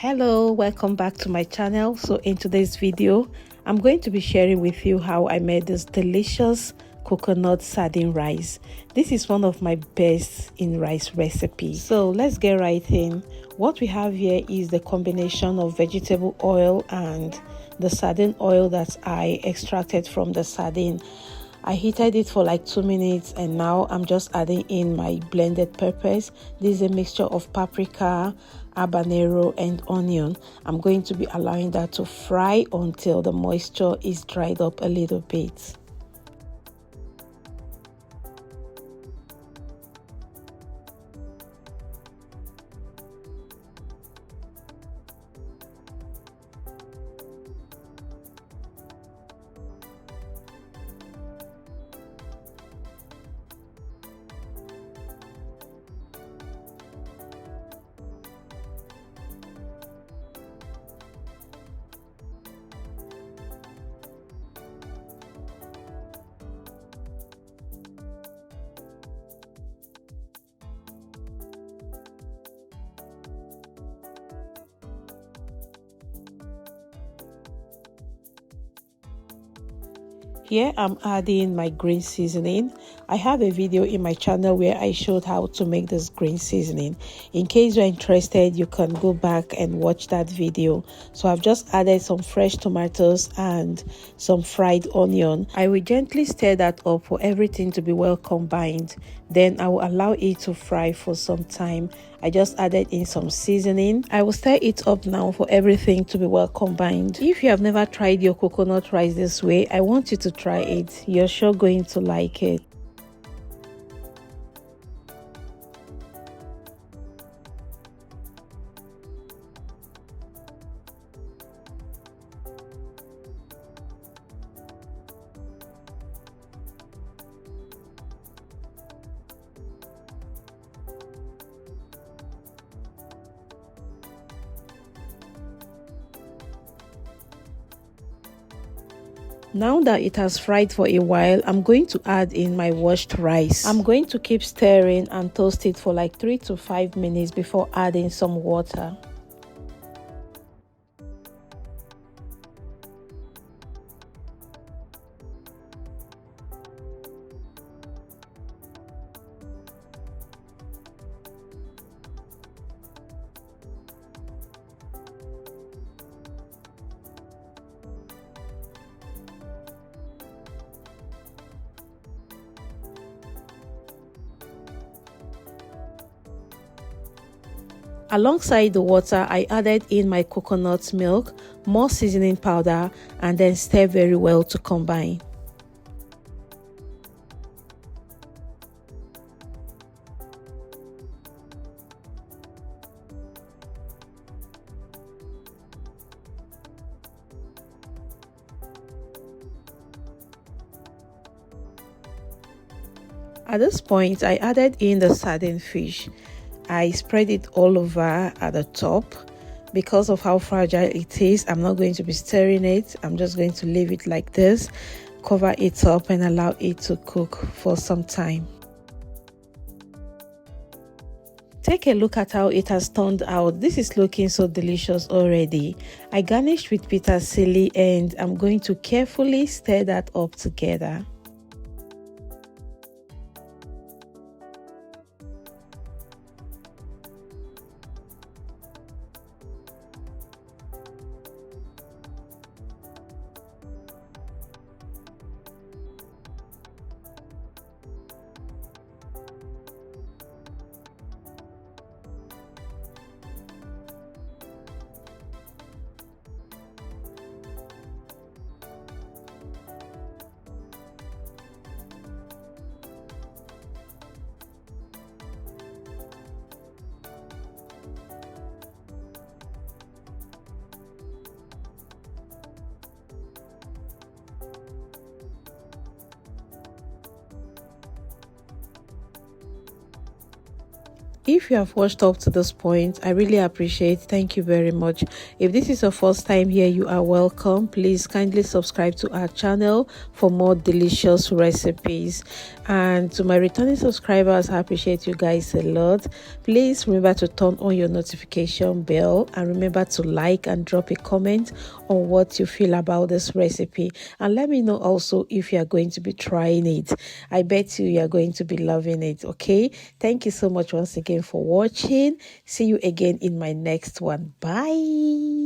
Hello, welcome back to my channel. So in today's video I'm going to be sharing with you how I made this delicious coconut sardine rice. This is one of my best in rice recipes. So let's get right in. What we have here is the combination of vegetable oil and the sardine oil that I extracted from the sardine. I heated it for like 2 minutes and now I'm just adding in my blended peppers. This is a mixture of paprika, Abanero and onion. I'm going to be allowing that to fry until the moisture is dried up a little bit. Here I'm adding my green seasoning. I have a video in my channel where I showed how to make this green seasoning. In case you're interested, you can go back and watch that video. So I've just added some fresh tomatoes and some fried onion. I will gently stir that up for everything to be well combined. Then I will allow it to fry for some time. I just added in some seasoning. I will stir it up now for everything to be well combined. If you have never tried your coconut rice this way, I want you to try it. You're sure going to like it. Now that it has fried for a while, I'm going to add in my washed rice. I'm going to keep stirring and toast it for like 3 to 5 minutes before adding some water. Alongside the water, I added in my coconut milk, more seasoning powder, and then stir very well to combine. At this point, I added in the sardine fish. I spread it all over at the top. Because of how fragile it is, I'm not going to be stirring it. I'm just going to leave it like this, cover it up and allow it to cook for some time. Take a look at how it has turned out. This is looking so delicious already. I garnished with Pertersille and I'm going to carefully stir that up together. If you have watched up to this point, I really appreciate. Thank you very much. If this is your first time here, you are welcome. Please kindly subscribe to our channel for more delicious recipes. And to my returning subscribers, I appreciate you guys a lot. Please remember to turn on your notification bell and remember to like and drop a comment on what you feel about this recipe. And let me know also if you are going to be trying it. I bet you are going to be loving it. Okay, thank you so much once again for watching. See you again in my next one. Bye.